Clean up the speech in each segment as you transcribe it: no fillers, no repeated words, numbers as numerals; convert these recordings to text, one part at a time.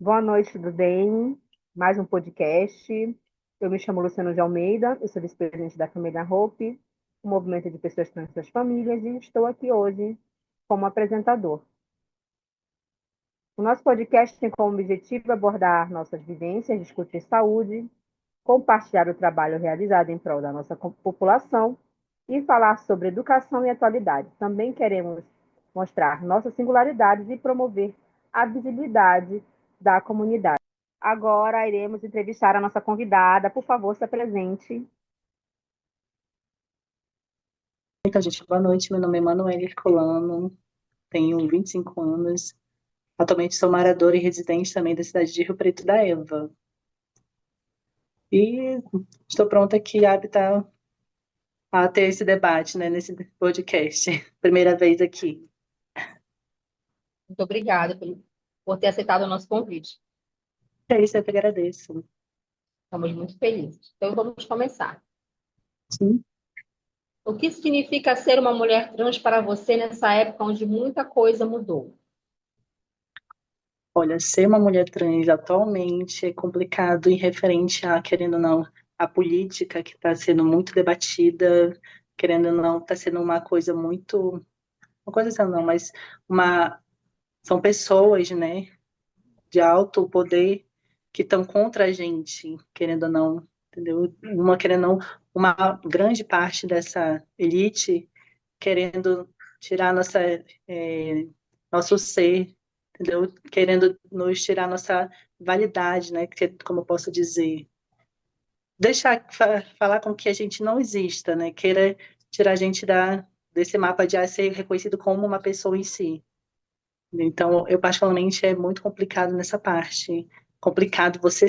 Boa noite, tudo bem? Mais um podcast. Eu me chamo Luciano de Almeida, eu sou vice-presidente da Família Hope, um movimento de pessoas trans e suas famílias, e estou aqui hoje como apresentador. O nosso podcast tem como objetivo abordar nossas vivências, discutir saúde, compartilhar o trabalho realizado em prol da nossa população e falar sobre educação e atualidade. Também queremos mostrar nossas singularidades e promover a visibilidade da comunidade. Agora iremos entrevistar a nossa convidada. Por favor, se apresente. Então, gente, boa noite. Meu nome é Manoel Herculano, tenho 25 anos. Atualmente sou moradora e residente também da cidade de Rio Preto da Eva. E estou pronta aqui, apta a ter esse debate, né, nesse podcast. Primeira vez aqui. Muito obrigada por ter aceitado o nosso convite. É isso, eu que agradeço. Estamos muito felizes. Então, vamos começar. Sim. O que significa ser uma mulher trans para você nessa época onde muita coisa mudou? Olha, ser uma mulher trans atualmente é complicado em referente a, querendo ou não, a política que está sendo muito debatida, querendo ou não, está sendo uma coisa muito. Uma coisa assim, não, mas uma. São pessoas, né, de alto poder que estão contra a gente, querendo ou não, entendeu? Uma querendo ou não, uma grande parte dessa elite querendo tirar nosso ser, entendeu? Querendo nos tirar nossa validade, né? Que, como eu posso dizer, deixar falar com que a gente não exista, né? Queira tirar a gente desse mapa de ser reconhecido como uma pessoa em si. Então, eu particularmente é muito complicado nessa parte. Complicado você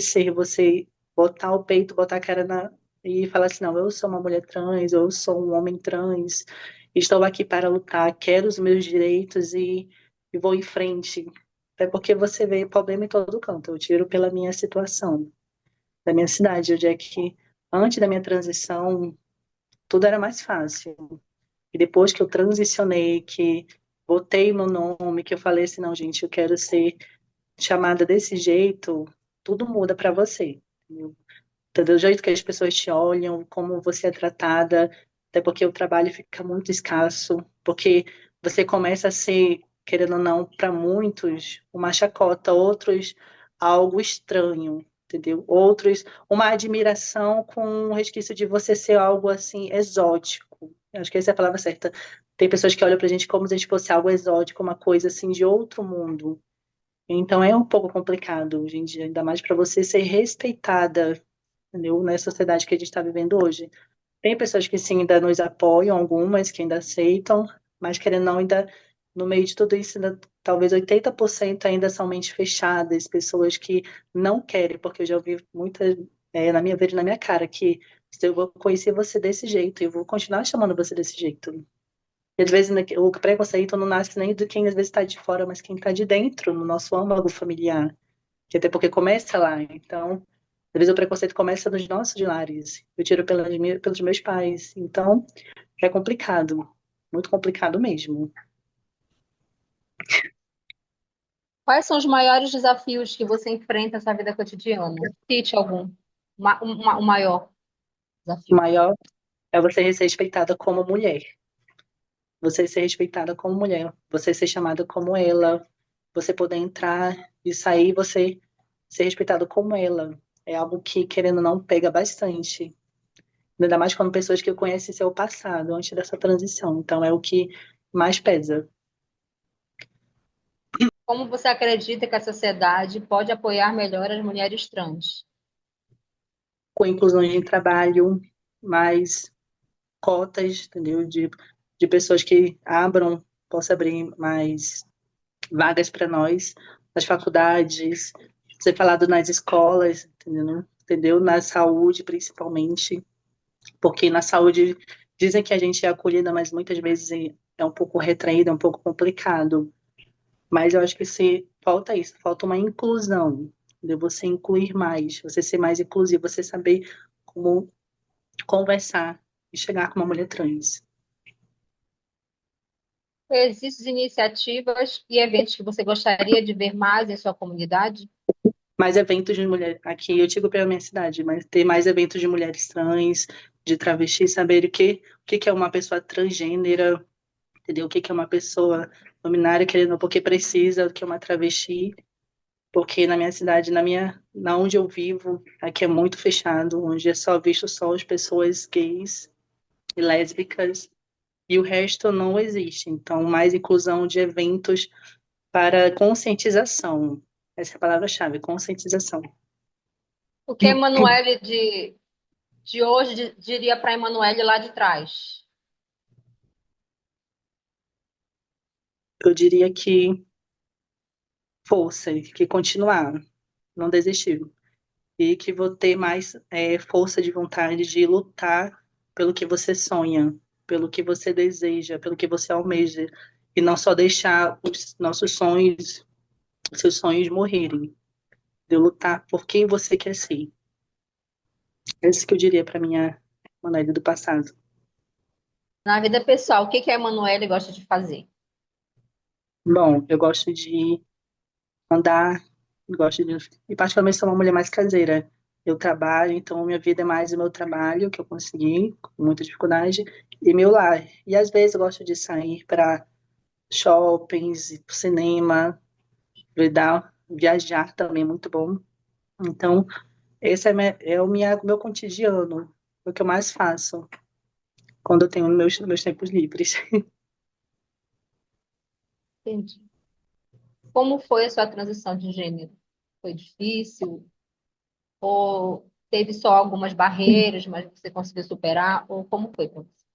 botar o peito, botar a cara e falar assim, não, eu sou uma mulher trans, eu sou um homem trans, estou aqui para lutar, quero os meus direitos e vou em frente. Até porque você vê problema em todo canto. Eu tiro pela minha situação, da minha cidade, onde é que antes da minha transição, tudo era mais fácil. E depois que eu transicionei, que botei meu nome, que eu falei assim, não, gente, eu quero ser chamada desse jeito, tudo muda para você. Entendeu? Do jeito que as pessoas te olham, como você é tratada, até porque o trabalho fica muito escasso, porque você começa a ser, querendo ou não, para muitos, uma chacota, outros algo estranho, entendeu? Outros, uma admiração com um resquício de você ser algo assim exótico. Acho que essa é a palavra certa. Tem pessoas que olham pra gente como se a gente fosse algo exótico, uma coisa assim de outro mundo. Então é um pouco complicado hoje em dia, ainda mais para você ser respeitada, entendeu? Na sociedade que a gente está vivendo hoje. Tem pessoas que sim ainda nos apoiam, algumas que ainda aceitam, mas querendo ou não, ainda no meio de tudo isso, ainda, talvez 80% ainda são mentes fechadas, pessoas que não querem, porque eu já ouvi muita, na minha vida e na minha cara, que se eu vou conhecer você desse jeito, eu vou continuar chamando você desse jeito. E às vezes né, o preconceito não nasce nem de quem às vezes está de fora, mas quem está de dentro, no nosso âmago familiar. Que até porque começa lá. Então, às vezes o preconceito começa nos nossos lares. Eu tiro pelos meus pais. Então, é complicado. Muito complicado mesmo. Quais são os maiores desafios que você enfrenta nessa vida cotidiana? Cite algum. O maior O desafio. maior é você ser respeitada como mulher. Você ser respeitada como mulher. Você ser chamada como ela. Você poder entrar e sair, você ser respeitado como ela. É algo que, querendo ou não, pega bastante. Ainda mais quando pessoas que eu conheço seu passado, antes dessa transição. Então, é o que mais pesa. Como você acredita que a sociedade pode apoiar melhor as mulheres trans? Com inclusões de trabalho, mais cotas, entendeu? De pessoas que possa abrir mais vagas para nós, nas faculdades, ser falado nas escolas, entendeu? Entendeu? Na saúde, principalmente, porque na saúde dizem que a gente é acolhida, mas muitas vezes é um pouco retraída, é um pouco complicado. Mas eu acho que se falta isso, falta uma inclusão, de você incluir mais, você ser mais inclusivo, você saber como conversar e chegar com uma mulher trans. Existem iniciativas e eventos que você gostaria de ver mais em sua comunidade? mais eventos de mulher aqui, eu digo pela minha cidade, mas ter mais eventos de mulheres trans, de travestis, saber o que é uma pessoa transgênera, entendeu? O que é uma pessoa não binária, querendo, porque precisa, o que é uma travesti, porque na minha cidade, na onde eu vivo, aqui é muito fechado, onde é só visto só as pessoas gays e lésbicas, e o resto não existe. Então, mais inclusão de eventos para conscientização. Essa é a palavra-chave, conscientização. O que a Emanuele de hoje diria para a Emanuele lá de trás? Eu diria que força, que continuar, não desistir. E que vou ter mais força de vontade de lutar pelo que você sonha, pelo que você deseja, pelo que você almeja. E não só deixar os nossos sonhos, seus sonhos morrerem. De lutar por quem você quer ser. É isso que eu diria para minha Manoel do passado. Na vida pessoal, o que que a Emanuele gosta de fazer? Bom, eu gosto de andar, gosto de. E particularmente sou uma mulher mais caseira. Eu trabalho, então minha vida é mais o meu trabalho, que eu consegui, com muita dificuldade, e meu lar. E às vezes eu gosto de sair para shoppings, ir pro cinema, viajar também é muito bom. Então, esse meu cotidiano, o que eu mais faço quando eu tenho meus tempos livres. Entendi. Como foi a sua transição de gênero? Foi difícil? Ou teve só algumas barreiras, mas você conseguiu superar? Ou como foi para você?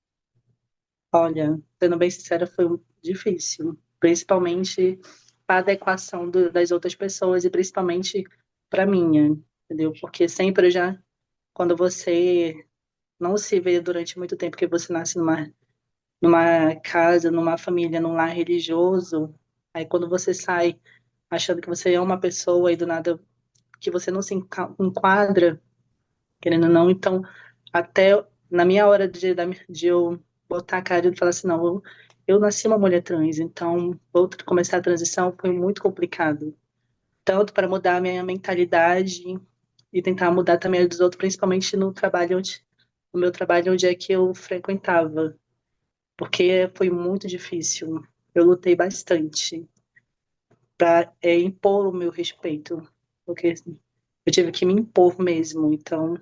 Olha, sendo bem sincera, foi difícil, principalmente para a adequação das outras pessoas e principalmente para minha, entendeu? Porque sempre já, quando você não se vê durante muito tempo, que você nasce numa casa, numa família, num lar religioso, aí quando você sai achando que você é uma pessoa e do nada que você não se enquadra, querendo ou não, então até na minha hora de eu botar a cara e falar assim, não, eu nasci uma mulher trans, então vou começar a transição foi muito complicado. Tanto para mudar a minha mentalidade e tentar mudar também a dos outros, principalmente no meu trabalho onde é que eu frequentava, porque foi muito difícil. Eu lutei bastante para impor o meu respeito, porque assim, eu tive que me impor mesmo, então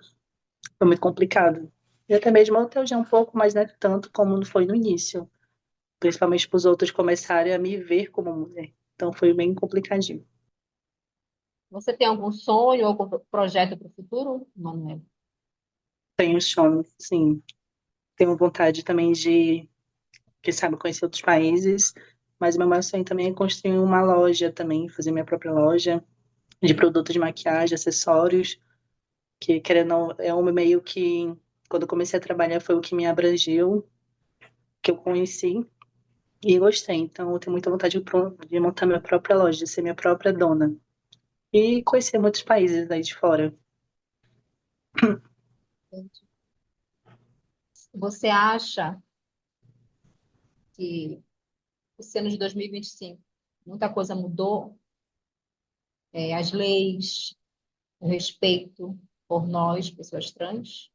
foi muito complicado. E até mesmo até hoje é um pouco, mas não é tanto como foi no início. Principalmente para os outros começarem a me ver como mulher. Então foi bem complicadinho. Você tem algum sonho, algum projeto para o futuro, Manuel? Tenho sonho, sim. Tenho vontade também de, quem sabe, conhecer outros países. Mas meu maior sonho também é construir uma loja também, fazer minha própria loja de produtos de maquiagem, acessórios, que querendo ou não, é um meio que, quando eu comecei a trabalhar, foi o que me abrangeu, que eu conheci. E gostei, então eu tenho muita vontade de montar minha própria loja, de ser minha própria dona. E conhecer muitos países daí de fora. Você acha que esse ano de 2025 muita coisa mudou? As leis, o respeito por nós, pessoas trans?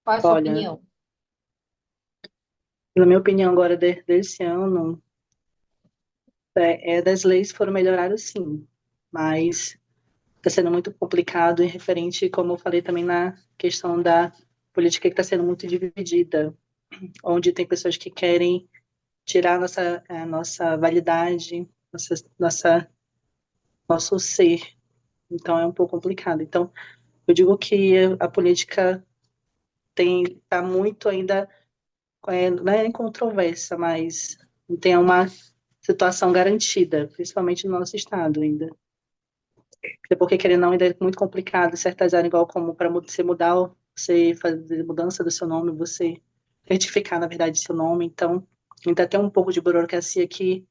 Qual é a sua Olha, opinião? na minha opinião, agora desse ano, das leis foram melhoradas sim, mas está sendo muito complicado em referente, como eu falei também na questão da política que está sendo muito dividida, onde tem pessoas que querem tirar a nossa validade, nossa, nosso ser. Então é um pouco complicado. Então, eu digo que a política está muito ainda, não é em controvérsia, mas não tem uma situação garantida, principalmente no nosso estado ainda. Até porque, querendo ou não, ainda é muito complicado certas áreas, igual como para você mudar, você fazer mudança do seu nome, você retificar, na verdade, seu nome. Então, ainda tem um pouco de burocracia que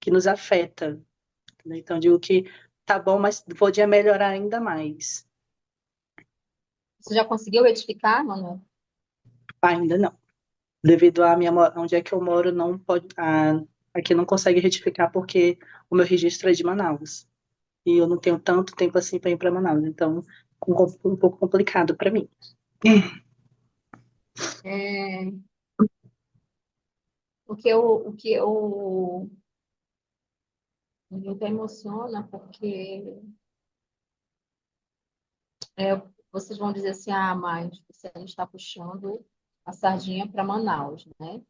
nos afeta. Né? Então, digo que tá bom, mas podia melhorar ainda mais. Você já conseguiu retificar, Manuel? Ainda não. Devido a onde é que eu moro, não pode, aqui não consegue retificar porque o meu registro é de Manaus. e eu não tenho tanto tempo assim para ir para Manaus, então um pouco complicado para mim. É, me até emociona, porque é, vocês vão dizer assim, ah, mas você não está puxando a sardinha para Manaus, né?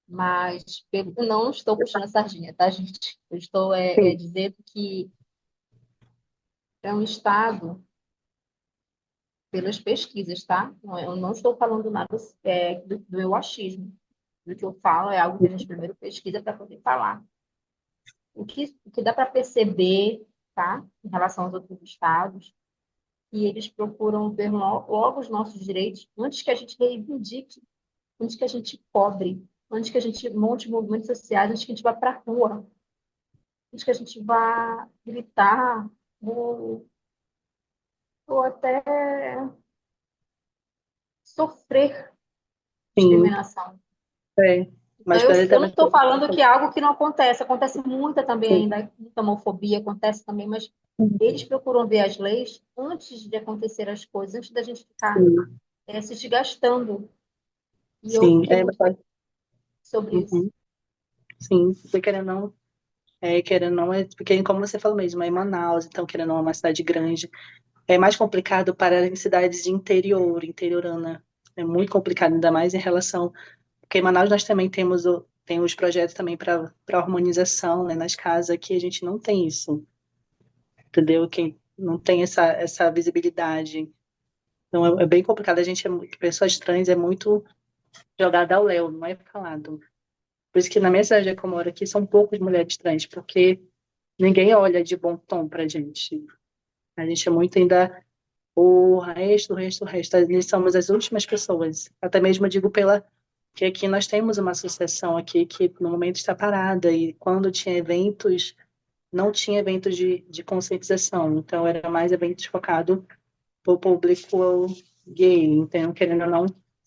Mas eu não estou puxando a sardinha, tá, gente? Eu estou Sim, dizendo que é um estado pelas pesquisas, tá? Eu não estou falando nada do meu achismo. O que eu falo é algo que a gente primeiro pesquisa para poder falar. O que dá para perceber, tá? Em relação aos outros estados, que eles procuram ver logo os nossos direitos antes que a gente reivindique, antes que a gente cobre, antes que a gente monte movimentos sociais, antes que a gente vá para a rua, antes que a gente vá gritar ou até sofrer sim, discriminação. é. Então, Mas eu não também estou falando que é algo que não acontece. Acontece muita também sim, ainda, muita homofobia acontece também, mas eles procuram ver as leis antes de acontecer as coisas, antes da gente ficar sim, se desgastando. E eu sim, fiquei muito feliz sobre isso. uhum, sim, porque querendo ou não, porque como você falou mesmo, é em Manaus, então querendo ou não, é uma cidade grande. É mais complicado para em cidades de interiorana. É muito complicado, ainda mais em relação. Porque em Manaus nós também tem os projetos também para harmonização, né, nas casas, aqui a gente não tem isso, entendeu? Quem não tem essa visibilidade. Então é bem complicado. A gente, pessoas trans, é muito jogada ao léu, não é falado. Por isso que na minha cidade que eu moro aqui são poucas mulheres trans, porque ninguém olha de bom tom pra gente. A gente é muito ainda o resto. Nós somos as últimas pessoas. Até mesmo eu digo que aqui nós temos uma associação aqui que no momento está parada e quando tinha eventos, não tinha eventos de conscientização. Então era mais eventos focados para o público gay, então querendo ou não,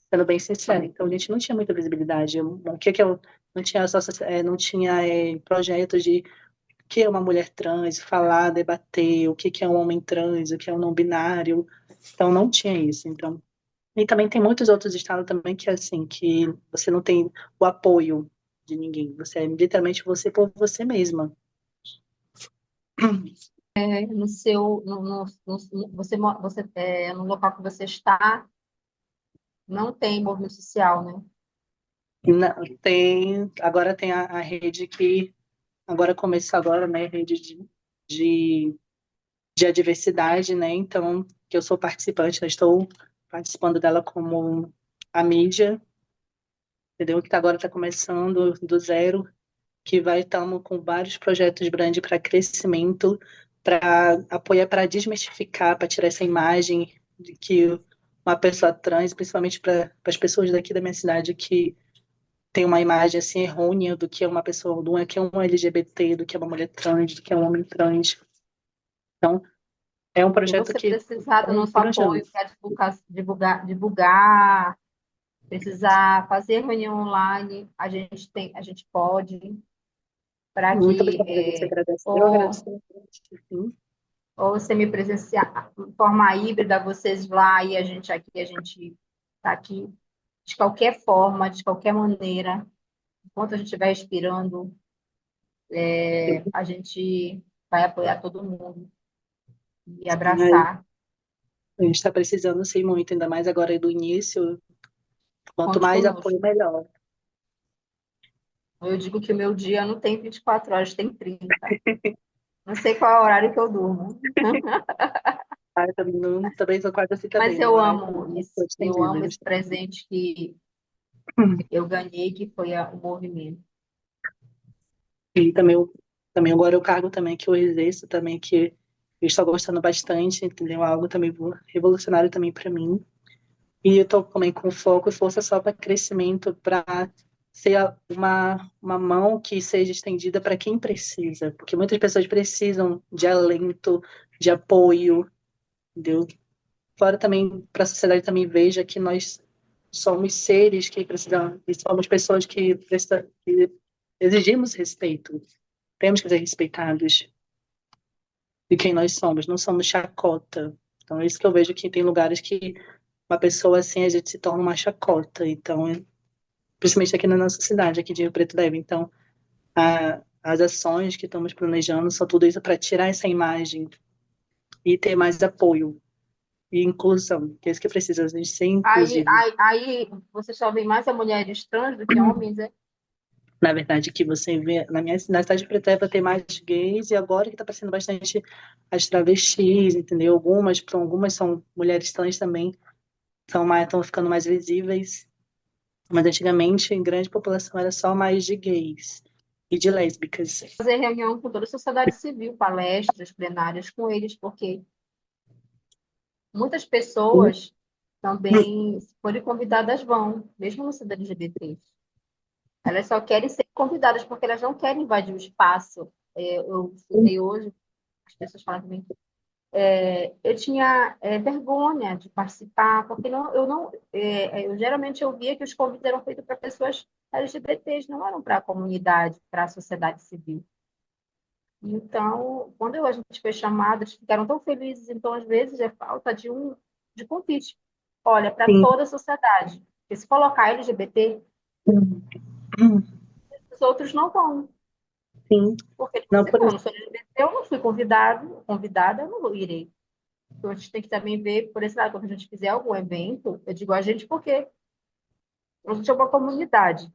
sendo bem sincero. Então a gente não tinha muita visibilidade. O que eu não tinha não tinha projetos de o que é uma mulher trans, falar, debater, o que é um homem trans, o que é um não binário. Então não tinha isso. Então, e também tem muitos outros estados também que assim, que você não tem o apoio de ninguém. Você é literalmente você por você mesma. No seu, no local que você está, não tem movimento social, né? Agora tem a rede que agora começou agora, né, rede de, de adversidade, né? Então, que eu sou participante, eu estou participando dela como a mídia, entendeu? Que agora está começando do zero, que vai estamos com vários projetos grandes para crescimento, para apoiar, para desmistificar, para tirar essa imagem de que uma pessoa trans, principalmente para as pessoas daqui da minha cidade que tem uma imagem assim errônea do que é uma pessoa, do que é um LGBT, do que é uma mulher trans, do que é um homem trans. Então, é um Se projeto você que precisar do nosso por uns apoio anos. para divulgar, precisar fazer reunião online, a gente pode, para Muito que obrigada, você agradece. Eu ou, agradeço. Sim, ou você me presenciar de forma híbrida, vocês lá e a gente aqui, a gente está aqui de qualquer forma, de qualquer maneira, enquanto a gente estiver respirando, a gente vai apoiar todo mundo e sim, aí abraçar. a gente está precisando sim muito, ainda mais agora do início. Quanto Conte mais conosco. apoio, melhor. Eu digo que o meu dia não tem 24 horas, tem 30. Não sei qual é o horário que eu durmo, Ah, eu também sou quase assim mas também, meu eu horário amo também não isso. estou Eu estendido. amo esse presente que eu ganhei, que foi o movimento. E também agora o cargo também que eu exerço também, que eu estou gostando bastante, entendeu? Algo também revolucionário também para mim. E eu estou também com foco e força só para crescimento, para ser uma mão que seja estendida para quem precisa, porque muitas pessoas precisam de alento, de apoio, entendeu? Fora também, para a sociedade também veja que nós somos seres que precisam, e somos pessoas que exigimos respeito, temos que ser respeitados. de quem nós somos, não somos chacota. Então, é isso que eu vejo que tem lugares que uma pessoa assim, a gente se torna uma chacota. Então, principalmente aqui na nossa cidade, aqui de Rio Preto Leve. Então, as ações que estamos planejando são tudo isso para tirar essa imagem e ter mais apoio e inclusão, que é isso que precisa, a gente ser Aí, inclusivo. aí, aí você só vê mais a mulheres trans do que homens, é? Na verdade, que você vê na cidade de Preto Leve tem mais gays e agora que está aparecendo bastante as travestis, entendeu? Algumas são mulheres trans também, estão ficando mais visíveis. Mas antigamente, em grande população, era só mais de gays e de lésbicas. Fazer reunião com toda a sociedade civil, palestras, plenárias com eles, porque muitas pessoas também, se forem convidadas, vão, mesmo no sendo LGBT. Elas só querem ser convidadas, porque elas não querem invadir o espaço. Eu escutei hoje, as pessoas falam também, eu tinha vergonha de participar, porque eu geralmente eu via que os convites eram feitos para pessoas LGBTs, não eram para a comunidade, para a sociedade civil. Então, quando a gente foi chamada, eles ficaram tão felizes. Então, às vezes, é falta de convite. Olha, para Sim, toda a sociedade. Porque se colocar LGBT, os outros não vão. sim. Porque, tipo Não, assim, por bom, eu isso. não sou LGBT, eu não fui convidada, eu não irei. Então, a gente tem que também ver, por esse lado, quando a gente fizer algum evento, eu digo a gente porque a gente é uma comunidade.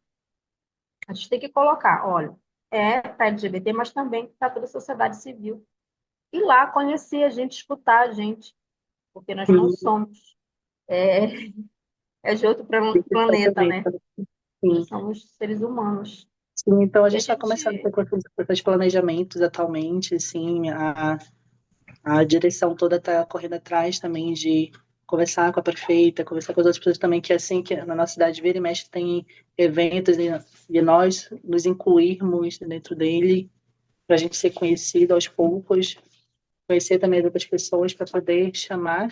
A gente tem que colocar, olha, para LGBT, mas também para toda a sociedade civil. Ir lá conhecer a gente, escutar a gente, porque nós não Sim, somos de outro planeta, né? sim. Nós somos seres humanos. Sim, então a E a gente está começando gente, com esses planejamentos atualmente, assim, a direção toda está correndo atrás também de conversar com a prefeita, conversar com as outras pessoas também, que assim, que na nossa cidade vira e mexe tem eventos e nós nos incluirmos dentro dele, para a gente ser conhecido aos poucos, conhecer também as outras pessoas para poder chamar,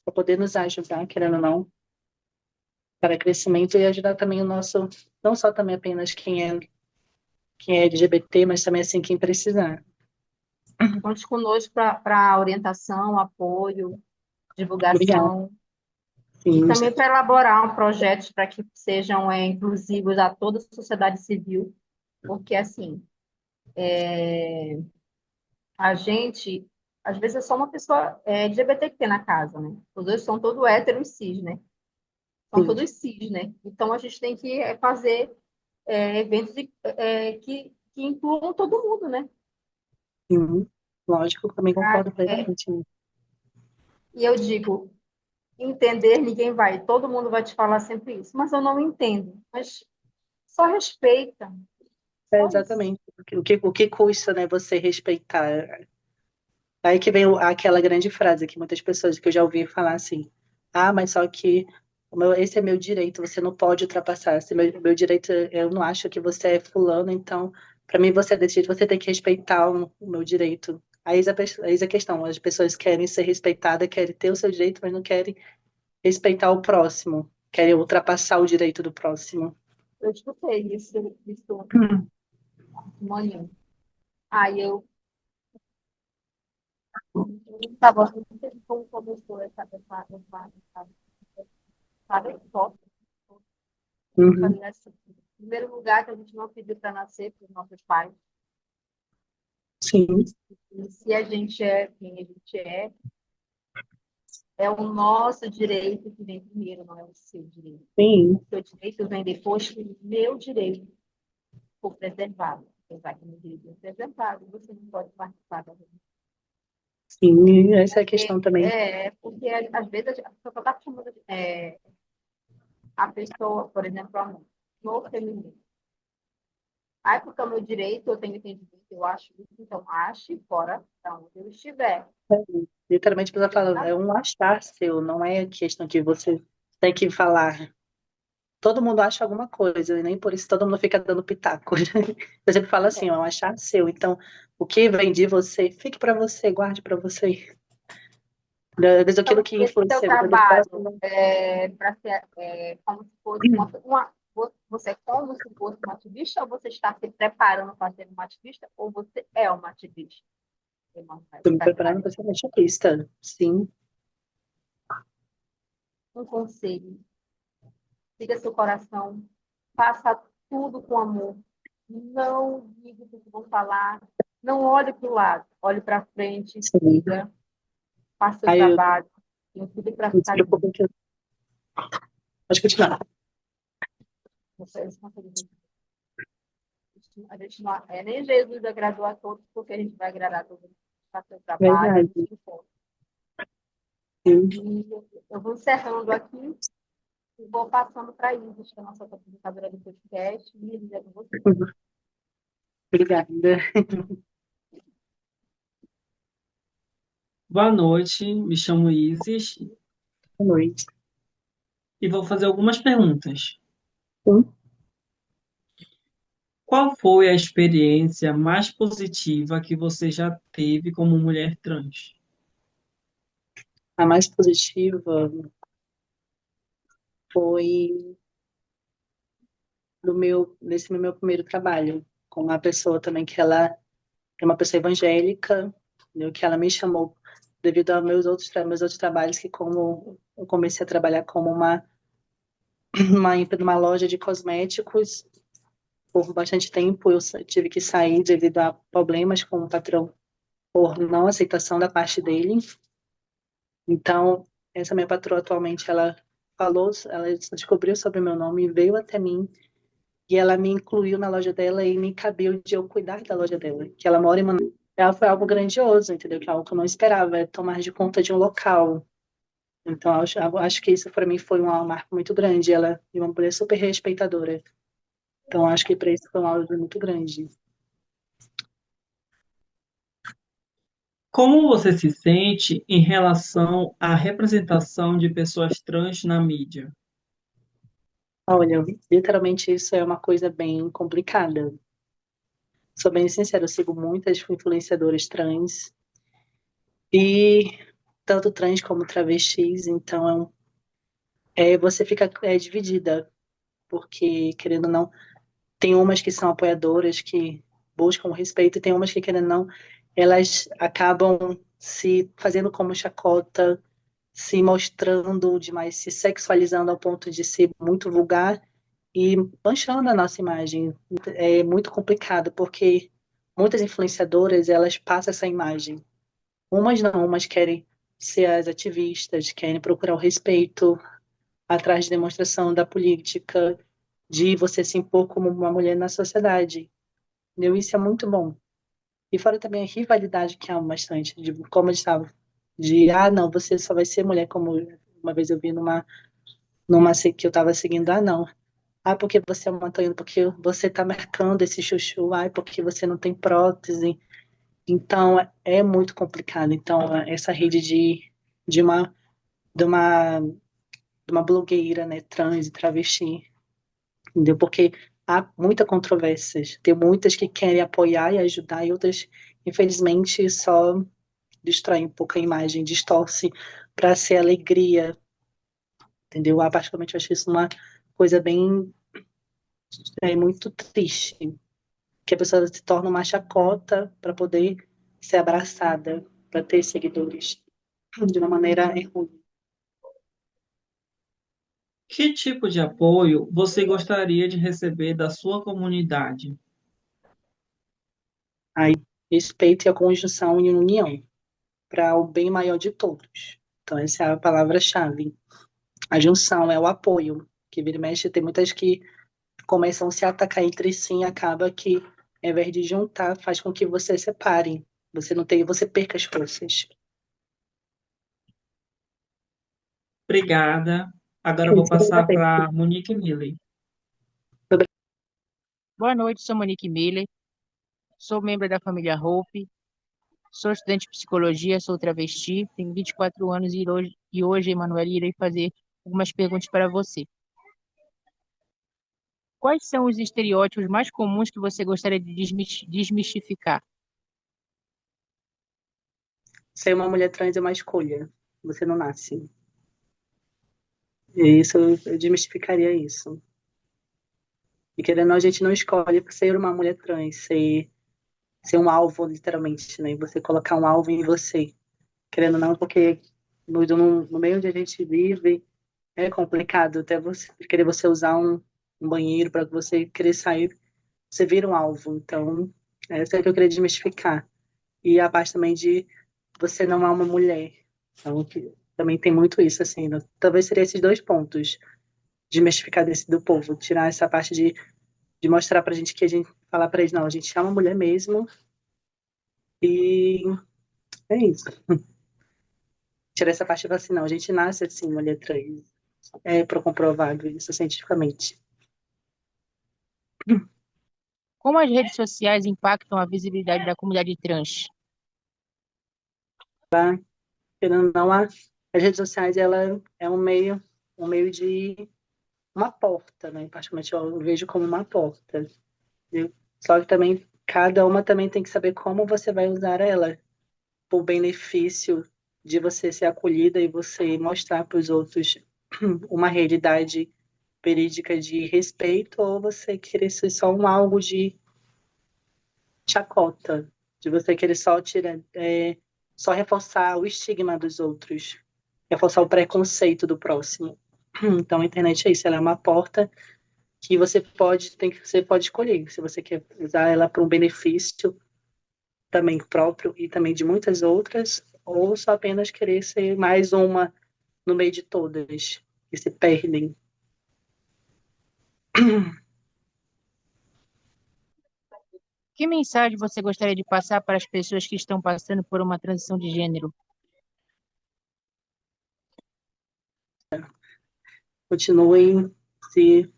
para poder nos ajudar, querendo ou não, para crescimento e ajudar também o nosso, não só também apenas quem é LGBT, mas também assim quem precisar. conte conosco para orientação, apoio, Obrigada. divulgação, e Sim, também para elaborar projetos para que sejam inclusivos a toda a sociedade civil, porque, assim, a gente, às vezes, é só uma pessoa LGBT que tem na casa, né? Os dois são todos héteros e cis, né? São sim, todos cis, né? Então, a gente tem que fazer eventos que incluam todo mundo, né? sim. Lógico, também Ah, concordo plenamente. e eu digo, entender ninguém vai, todo mundo vai te falar sempre isso, mas eu não entendo. Mas só respeita, É só isso. exatamente. O que custa, né, você respeitar? Aí que vem aquela grande frase que muitas pessoas que eu já ouvi falar assim: ah, mas só que esse é meu direito, você não pode ultrapassar. Esse é meu direito, eu não acho que você é fulano, então, para mim, você é desse jeito, você tem que respeitar o meu direito. Eis a questão: as pessoas querem ser respeitadas, querem ter o seu direito, mas não querem respeitar o próximo, querem ultrapassar o direito do próximo. Eu escutei isso de manhã. Aí eu estava como começou essa foto. Eu Uhum. falei assim, em primeiro lugar, que a gente não pediu para nascer para os nossos pais. Sim, E se a gente é quem a gente é o nosso direito que vem primeiro, não é o seu direito. sim, O seu direito vem depois que o meu direito for preservado. Apesar que o meu direito é preservado, você não pode participar da vida. sim, essa é a questão também. Porque às vezes a pessoa está chamando a pessoa, por exemplo, a mãe, no feminino. Aí, porque é o meu direito, eu tenho entendimento, eu acho isso, então ache fora da onde eu estiver. Literalmente, você fala, é um achar seu, não é questão que você tem que falar. Todo mundo acha alguma coisa, e nem por isso todo mundo fica dando pitaco. Eu sempre falo assim, é um achar seu. Então, o que vem de você, fique para você, guarde para você. Às vezes aquilo Então, que esse seu influencia a vida do trabalho próximo. para ser como se fosse você é como se fosse uma ativista ou você está se preparando para ser uma ativista ou você é uma ativista? Estou me preparando para ser machista. Sim. Um conselho: siga seu coração, faça tudo com amor. Não ligue o que vão falar, não olhe para o lado, olhe para frente, Sim. siga, faça seu Aí eu trabalho, tem tudo para não se ficar bem. preocupe que pode continuar. Vocês conseguem. A gente não, nem Jesus agradou a todos, porque a gente vai agradar a todos. Faça seu trabalho, é Verdade. isso que importa. Sim. E eu vou encerrando aqui e vou passando para a Isis, que é a nossa apresentadora do podcast, e Isis é com você. Obrigada. Boa noite, me chamo Isis Boa noite. e vou fazer algumas perguntas. Sim. Qual foi a experiência mais positiva que você já teve como mulher trans? A mais positiva foi nesse meu primeiro trabalho, com uma pessoa também que ela é uma pessoa evangélica, entendeu? Que ela me chamou devido aos meus outros trabalhos, que como eu comecei a trabalhar como numa loja de cosméticos por bastante tempo, tive que sair devido a problemas com o patrão por não aceitação da parte dele. Então, essa minha patroa atualmente, ela descobriu sobre o meu nome e veio até mim e ela me incluiu na loja dela e me cabeu de eu cuidar da loja dela, que ela mora em Manaus. Ela foi algo grandioso, entendeu? Que é algo que eu não esperava, é tomar de conta de um local. Então, acho que isso para mim foi uma marca muito grande. Ela é uma mulher super respeitadora. Então, acho que para isso foi algo muito grande. Como você se sente em relação à representação de pessoas trans na mídia? Olha, literalmente isso é uma coisa bem complicada. Sou bem sincera, eu sigo muitas influenciadoras trans e tanto trans como travestis, então você fica dividida, porque querendo ou não, tem umas que são apoiadoras que buscam o respeito e tem umas que querendo ou não, elas acabam se fazendo como chacota, se mostrando demais, se sexualizando ao ponto de ser muito vulgar e manchando a nossa imagem. É muito complicado, porque muitas influenciadoras, elas passam essa imagem. Umas não, umas querem ser as ativistas, querem procurar o respeito atrás de demonstração da política, de você se impor como uma mulher na sociedade. Entendeu? Isso é muito bom. E fora também a rivalidade que há bastante, de como eu estava, não, você só vai ser mulher, como uma vez eu vi que eu estava seguindo, não. Porque você é uma Toyota, porque você está marcando esse chuchu, porque você não tem prótese. Então, é muito complicado. Então, essa rede de uma, de uma, de uma blogueira, né, trans e travesti, entendeu? Porque há muita controvérsia. Tem muitas que querem apoiar e ajudar, e outras, infelizmente, só destroem um pouco a imagem, distorce para ser alegria, entendeu? Particularmente, eu acho isso uma coisa bem, muito triste, que a pessoa se torna uma chacota para poder ser abraçada, para ter seguidores de uma maneira ruim. Que tipo de apoio você gostaria de receber da sua comunidade? Aí, respeito e a conjunção e união para o bem maior de todos. Então, essa é a palavra-chave. A junção é o apoio, que vira e mexe, tem muitas que começam a se atacar entre si e acaba que, ao invés de juntar, faz com que você separe. Você perca as forças. Obrigada. Agora eu vou passar para Monique Miller. Boa noite, sou Monique Miller, sou membro da família Hope, sou estudante de psicologia, sou travesti, tenho 24 anos e hoje, Emanuele, irei fazer algumas perguntas para você. Quais são os estereótipos mais comuns que você gostaria de desmistificar? Ser uma mulher trans é uma escolha. Você não nasce. E isso, eu desmistificaria isso. E querendo ou não, a gente não escolhe por ser uma mulher trans, ser ser um alvo, literalmente, né? E você colocar um alvo em você, querendo ou não, porque no meio onde a gente vive é complicado até você querer você usar um banheiro para você querer sair, você vira um alvo. Então, essa é que eu queria desmistificar. E a parte também de você não é uma mulher. Então, que também tem muito isso, assim, né? Talvez seria esses dois pontos, desmistificar desse do povo, tirar essa parte de mostrar pra gente que a gente falar pra eles, não, a gente é uma mulher mesmo, e é isso. Tirar essa parte e falar assim, não, a gente nasce assim, mulher trans. É comprovado isso cientificamente. Como as redes sociais impactam a visibilidade da comunidade trans? Querendo ou não, as redes sociais, ela é um meio de uma porta, né? Particularmente eu vejo como uma porta. Viu? Só que também, cada uma também tem que saber como você vai usar ela, por benefício de você ser acolhida e você mostrar para os outros uma realidade verídica de respeito, ou você querer ser só um algo de chacota, de você querer só tirar, só reforçar o estigma dos outros, reforçar o preconceito do próximo. Então a internet é isso, ela é uma porta que você pode escolher se você quer usar ela para um benefício também próprio e também de muitas outras, ou só apenas querer ser mais uma no meio de todas que se perdem. Que mensagem você gostaria de passar para as pessoas que estão passando por uma transição de gênero? Continuem, se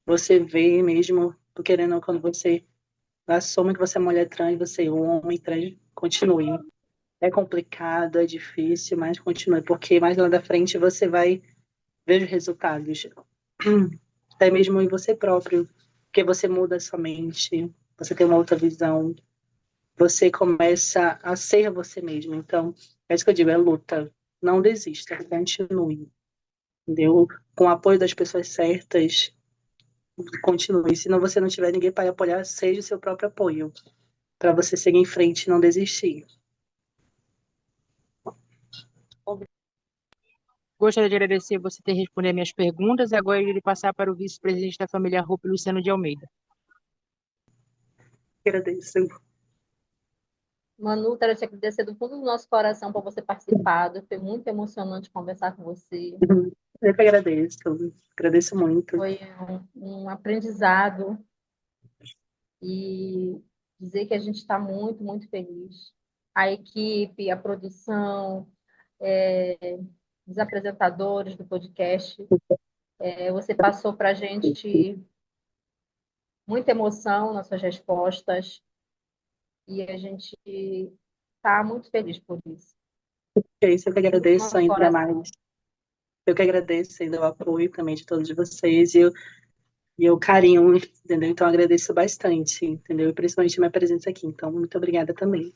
você vê mesmo, querendo ou não, quando você assume que você é mulher trans, você é um homem trans, continue. É complicado, é difícil, mas continue, porque mais lá da frente você vai ver os resultados. Até mesmo em você próprio, porque você muda a sua mente, você tem uma outra visão, você começa a ser você mesmo. Então, é isso que eu digo, é luta. Não desista, continue, entendeu? Com o apoio das pessoas certas, continue. Se não você não tiver ninguém para apoiar, seja o seu próprio apoio, para você seguir em frente e não desistir. Gostaria de agradecer você ter respondido as minhas perguntas. Agora eu irei passar para o vice-presidente da família Hope, Luciano de Almeida. Agradeço. Manu, quero te agradecer do fundo do nosso coração por você participar. Foi muito emocionante conversar com você. Eu que agradeço. Agradeço muito. Foi um aprendizado e dizer que a gente está muito, muito feliz. A equipe, a produção, os apresentadores do podcast, você passou para a gente muita emoção nas suas respostas e a gente está muito feliz por isso. É isso, eu que Do agradeço nosso ainda coração. mais. Eu que agradeço ainda o apoio também de todos vocês e o carinho, entendeu? Então, eu agradeço bastante, entendeu? E principalmente a minha presença aqui. Então, muito obrigada também.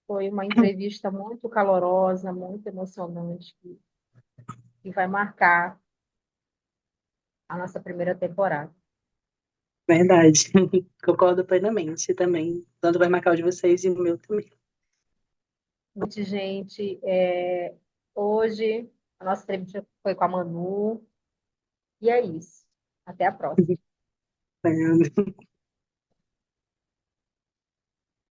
Foi uma entrevista muito calorosa, muito emocionante, que vai marcar a nossa primeira temporada. Verdade. Concordo plenamente também. Tanto vai marcar o de vocês e o meu também. Muita gente. Hoje, a nossa entrevista foi com a Manu. E é isso. Até a próxima.